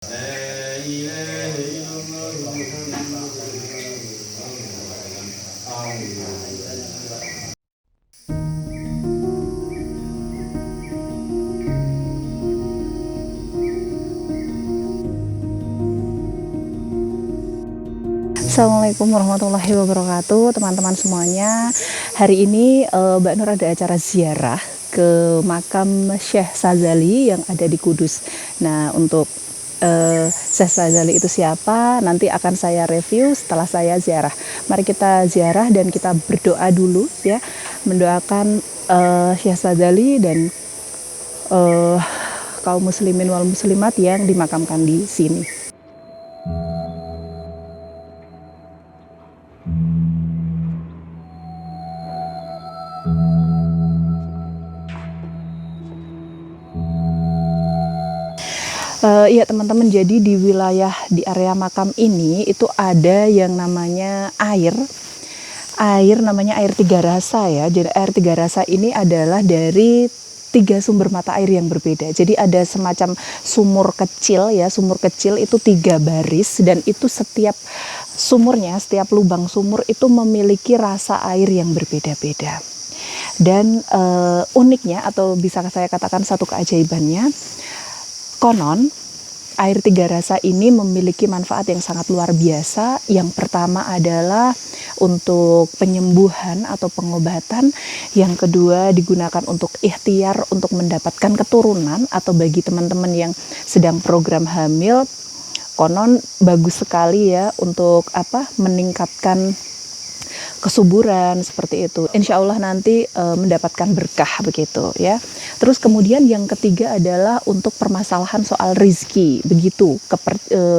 Assalamualaikum warahmatullahi wabarakatuh, teman-teman semuanya. Hari ini Mbak Nur ada acara ziarah ke makam Syekh Sadzali yang ada di Kudus. Nah, untuk Syekh Sadzali itu siapa? Nanti akan saya review setelah saya ziarah. Mari kita ziarah dan kita berdoa dulu ya, mendoakan Syekh Sadzali dan kaum muslimin wal muslimat yang dimakamkan di sini. Iya teman-teman, jadi di wilayah di area makam ini itu ada yang namanya air namanya air tiga rasa ya. Jadi air tiga rasa ini adalah dari tiga sumber mata air yang berbeda. Jadi ada semacam sumur kecil ya, sumur kecil itu 3 baris, dan itu setiap sumurnya, setiap lubang sumur itu memiliki rasa air yang berbeda-beda. Dan uniknya, atau bisa saya katakan satu keajaibannya, konon air tiga rasa ini memiliki manfaat yang sangat luar biasa. Yang pertama adalah untuk penyembuhan atau pengobatan. Yang kedua digunakan untuk ikhtiar untuk mendapatkan keturunan, atau bagi teman-teman yang sedang program hamil, konon bagus sekali ya untuk meningkatkan kesuburan seperti itu. Insya Allah nanti mendapatkan berkah begitu ya. Terus kemudian yang ketiga adalah untuk permasalahan soal rizki, begitu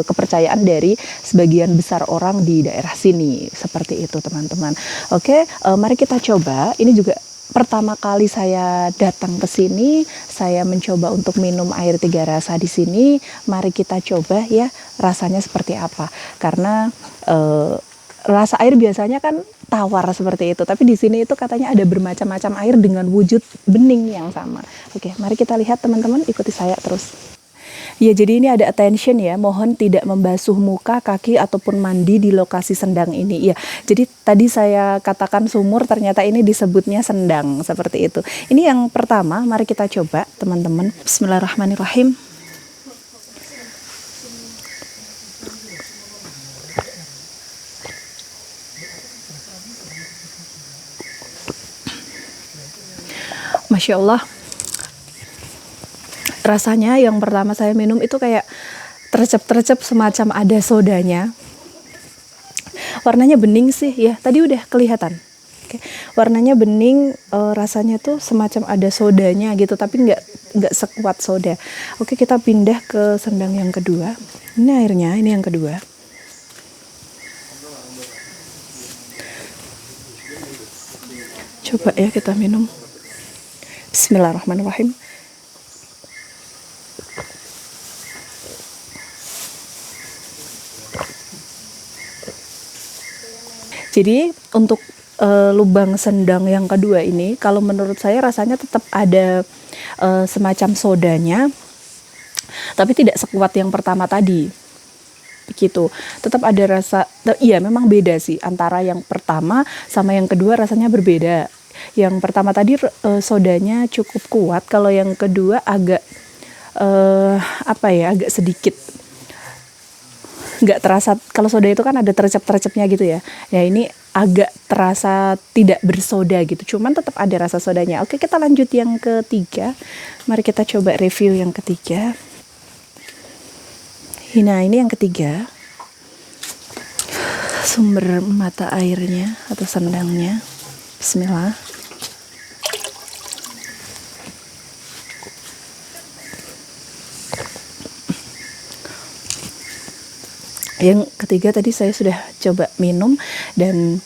kepercayaan dari sebagian besar orang di daerah sini seperti itu teman-teman. Oke, mari kita coba. Ini juga pertama kali saya datang ke sini, saya mencoba untuk minum air tiga rasa di sini. Mari kita coba ya rasanya seperti apa. Karena rasa air biasanya kan tawar seperti itu, tapi di sini itu katanya ada bermacam-macam air dengan wujud bening yang sama. Oke, mari kita lihat teman-teman, ikuti saya terus. Ya, jadi ini ada attention ya, mohon tidak membasuh muka, kaki, ataupun mandi di lokasi sendang ini. Ya, jadi tadi saya katakan sumur, ternyata ini disebutnya sendang, seperti itu. Ini yang pertama, mari kita coba teman-teman. Bismillahirrahmanirrahim. Masya Allah, rasanya yang pertama saya minum itu kayak tercep-tercep, semacam ada sodanya. Warnanya bening sih ya, tadi udah kelihatan. Oke. Warnanya bening, rasanya tuh semacam ada sodanya gitu, tapi nggak sekuat soda. Oke, kita pindah ke sendang yang kedua. Ini airnya, ini yang kedua. Coba ya kita minum. Bismillahirrahmanirrahim. Jadi untuk lubang sendang yang kedua ini, kalau menurut saya rasanya tetap ada semacam sodanya, tapi tidak sekuat yang pertama tadi. Begitu. Tetap ada rasa, iya memang beda sih antara yang pertama sama yang kedua, rasanya berbeda. Yang pertama tadi sodanya cukup kuat, kalau yang kedua agak agak sedikit nggak terasa. Kalau soda itu kan ada tercep-tercepnya gitu ya. Ya ini agak terasa tidak bersoda gitu, cuman tetap ada rasa sodanya. Oke, kita lanjut yang ketiga. Mari kita coba review yang ketiga. Nah, ini yang ketiga, sumber mata airnya atau sendangnya. Bismillah. Yang ketiga tadi saya sudah coba minum, dan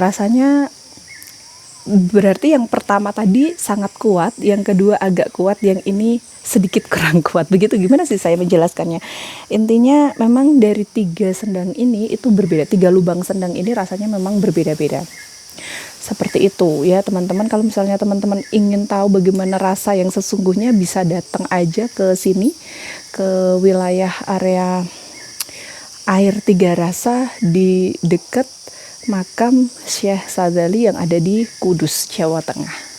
rasanya berarti yang pertama tadi sangat kuat, yang kedua agak kuat, yang ini sedikit kurang kuat. Begitu, gimana sih saya menjelaskannya? Intinya memang dari 3 sendang ini itu berbeda, 3 lubang sendang ini rasanya memang berbeda-beda. Seperti itu ya teman-teman. Kalau misalnya teman-teman ingin tahu bagaimana rasa yang sesungguhnya, bisa datang aja ke sini, ke wilayah area air Tiga Rasa di dekat makam Syekh Sadzali yang ada di Kudus, Jawa Tengah.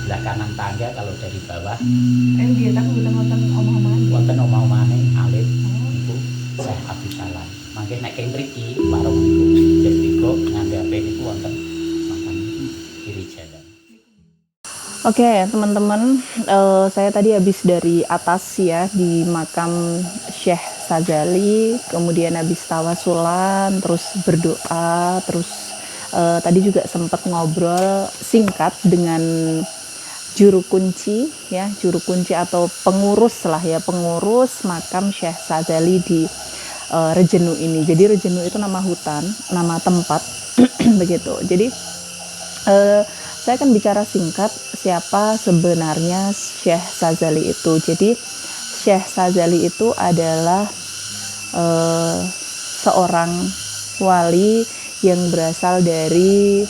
Sebelah kanan tangga kalau dari bawah Nggih, tapi mboten wonten omah-omahan. wonten omah-omahane alit niku Syekh Abdul Salam. Mangke nek keng mriki warung niku jam 3 ngandhape niku wonten makam kiri jalan. Oke teman-teman, saya tadi habis dari atas ya di makam Syekh Sadzali, kemudian habis tawasulan, terus berdoa, terus tadi juga sempat ngobrol singkat dengan juru kunci ya, juru kunci atau pengurus lah ya, pengurus makam Syekh Sadzali di Rejenu ini. Jadi Rejenu itu nama hutan, nama tempat begitu. Jadi saya akan bicara singkat siapa sebenarnya Syekh Sadzali itu. Jadi Syekh Sadzali itu adalah seorang wali yang berasal dari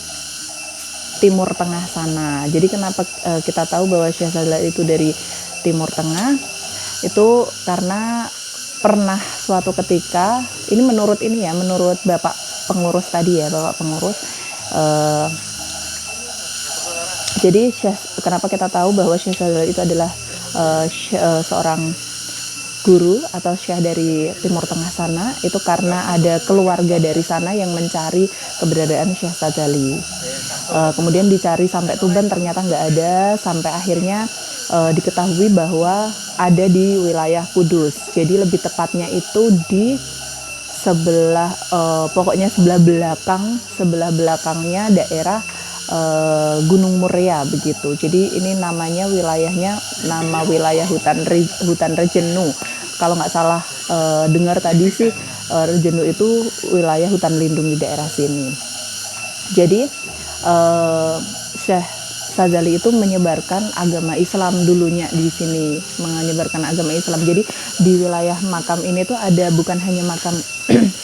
Timur Tengah sana. Jadi kenapa kita tahu bahwa Syekh Sadzali itu dari Timur Tengah? Itu karena pernah suatu ketika, ini menurut Bapak pengurus tadi ya, Bapak pengurus. Jadi kenapa kita tahu bahwa Syekh Sadzali itu adalah seorang guru atau syekh dari Timur Tengah sana, itu karena ada keluarga dari sana yang mencari keberadaan Syekh Sadzali. Kemudian dicari sampai Tuban, ternyata nggak ada, sampai akhirnya diketahui bahwa ada di wilayah Kudus. Jadi lebih tepatnya itu di sebelah pokoknya sebelah belakangnya daerah Gunung Muria begitu. Jadi ini namanya wilayahnya nama wilayah hutan Rejenu. Kalau nggak salah dengar tadi sih Rejenu itu wilayah hutan lindung di daerah sini. Jadi Syekh Sadzali itu menyebarkan agama Islam dulunya di sini, menyebarkan agama Islam. Jadi di wilayah makam ini tuh ada bukan hanya makam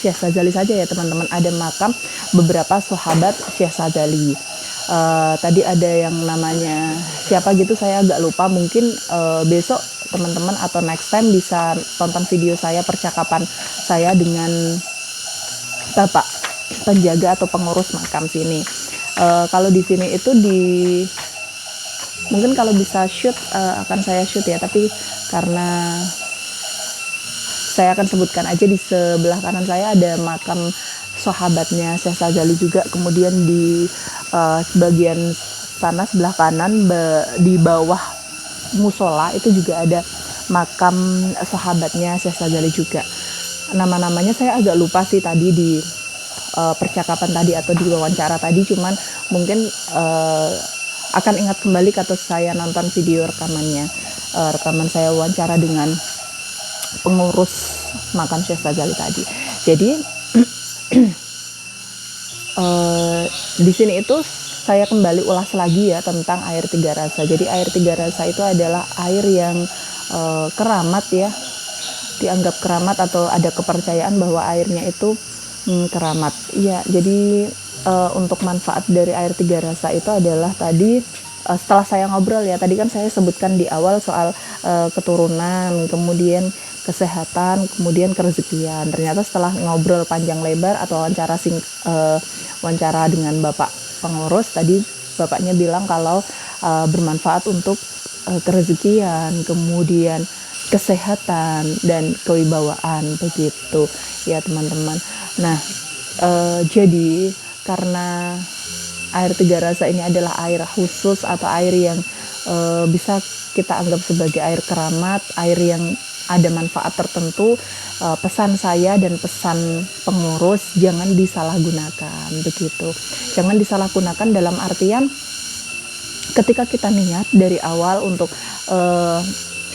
Syekh Sadzali saja ya teman-teman, ada makam beberapa sahabat Syekh Sadzali. Tadi ada yang namanya siapa gitu, saya agak lupa, mungkin besok teman-teman atau next time bisa tonton video saya, percakapan saya dengan Bapak penjaga atau pengurus makam sini. Kalau di sini itu mungkin kalau bisa shoot akan saya shoot ya, tapi karena saya akan sebutkan aja, di sebelah kanan saya ada makam sahabatnya Syekh Sadzali juga, kemudian di bagian sana sebelah kanan di bawah musola itu juga ada makam sahabatnya Syekh Sadzali juga. Nama-namanya saya agak lupa sih tadi di percakapan tadi atau di wawancara tadi, cuman mungkin akan ingat kembali kalau saya nonton video rekaman saya wawancara dengan pengurus makam Syekh Sadzali tadi. Jadi di sini itu saya kembali ulas lagi ya tentang air Tiga Rasa. Jadi air Tiga Rasa itu adalah air yang keramat ya, dianggap keramat atau ada kepercayaan bahwa airnya itu keramat. Iya, jadi untuk manfaat dari air Tiga Rasa itu adalah tadi setelah saya ngobrol ya, tadi kan saya sebutkan di awal soal keturunan, kemudian kesehatan, kemudian kerezekian. Ternyata setelah ngobrol panjang lebar atau wawancara dengan Bapak pengurus tadi, Bapaknya bilang kalau bermanfaat untuk kerezekian, kemudian kesehatan dan kewibawaan begitu ya teman-teman. Nah, jadi karena air tiga rasa ini adalah air khusus atau air yang bisa kita anggap sebagai air keramat, air yang ada manfaat tertentu. Pesan saya dan pesan pengurus, jangan disalahgunakan begitu. Jangan disalahgunakan dalam artian ketika kita niat dari awal untuk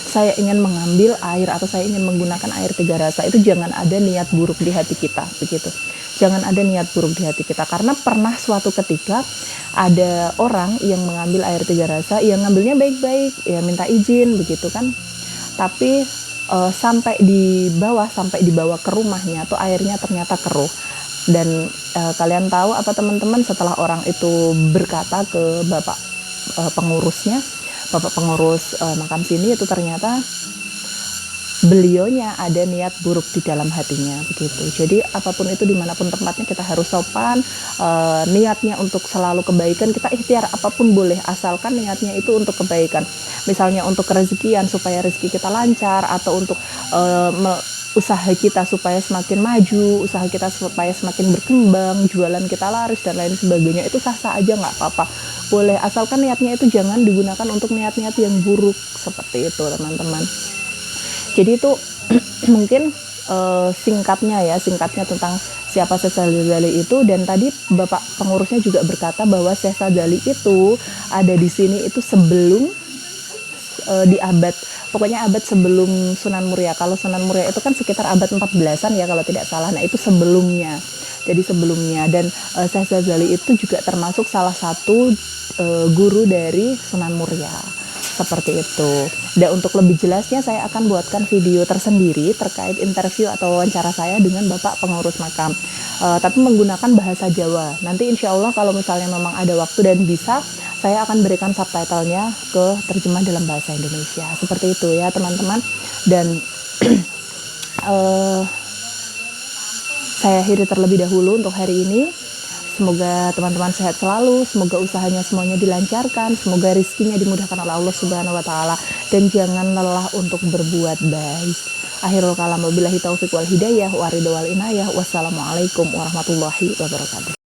saya ingin mengambil air atau saya ingin menggunakan air tiga rasa, itu jangan ada niat buruk di hati kita begitu. Jangan ada niat buruk di hati kita, karena pernah suatu ketika ada orang yang mengambil air tiga rasa, yang ngambilnya baik-baik, ya minta izin begitu kan, tapi sampai dibawa ke rumahnya tuh airnya ternyata keruh. Dan kalian tahu apa teman-teman, setelah orang itu berkata ke bapak pengurusnya, bapak pengurus makam sini, itu ternyata beliaunya ada niat buruk di dalam hatinya begitu. Jadi apapun itu, dimanapun tempatnya, kita harus sopan, niatnya untuk selalu kebaikan. Kita ikhtiar apapun boleh, asalkan niatnya itu untuk kebaikan. Misalnya untuk rezekian, supaya rezeki kita lancar, atau untuk usaha kita supaya semakin maju, usaha kita supaya semakin berkembang, jualan kita laris dan lain sebagainya, itu sah-sah aja, nggak apa-apa, boleh, asalkan niatnya itu jangan digunakan untuk niat-niat yang buruk seperti itu teman-teman. Jadi itu mungkin singkatnya tentang siapa Syekh Sadzali itu. Dan tadi bapak pengurusnya juga berkata bahwa Syekh Sadzali itu ada di sini itu sebelum di pokoknya abad sebelum Sunan Muria. Kalau Sunan Muria itu kan sekitar abad 14-an ya kalau tidak salah. Nah itu sebelumnya. Jadi sebelumnya, dan Syekh Sadzali itu juga termasuk salah satu guru dari Sunan Muria. Seperti itu. Dan untuk lebih jelasnya saya akan buatkan video tersendiri terkait interview atau wawancara saya dengan Bapak pengurus makam, tapi menggunakan bahasa Jawa. Nanti insya Allah kalau misalnya memang ada waktu dan bisa, saya akan berikan subtitlenya ke terjemah dalam bahasa Indonesia. Seperti itu ya teman-teman. Dan saya akhiri terlebih dahulu untuk hari ini. Semoga teman-teman sehat selalu, semoga usahanya semuanya dilancarkan, semoga rizkinya dimudahkan oleh Allah Subhanahu wa Ta'ala, dan jangan lelah untuk berbuat baik. Akhirul kalam, wabillahi taufiq wal hidayah, wa ridho wal inayah. Wassalamualaikum warahmatullahi wabarakatuh.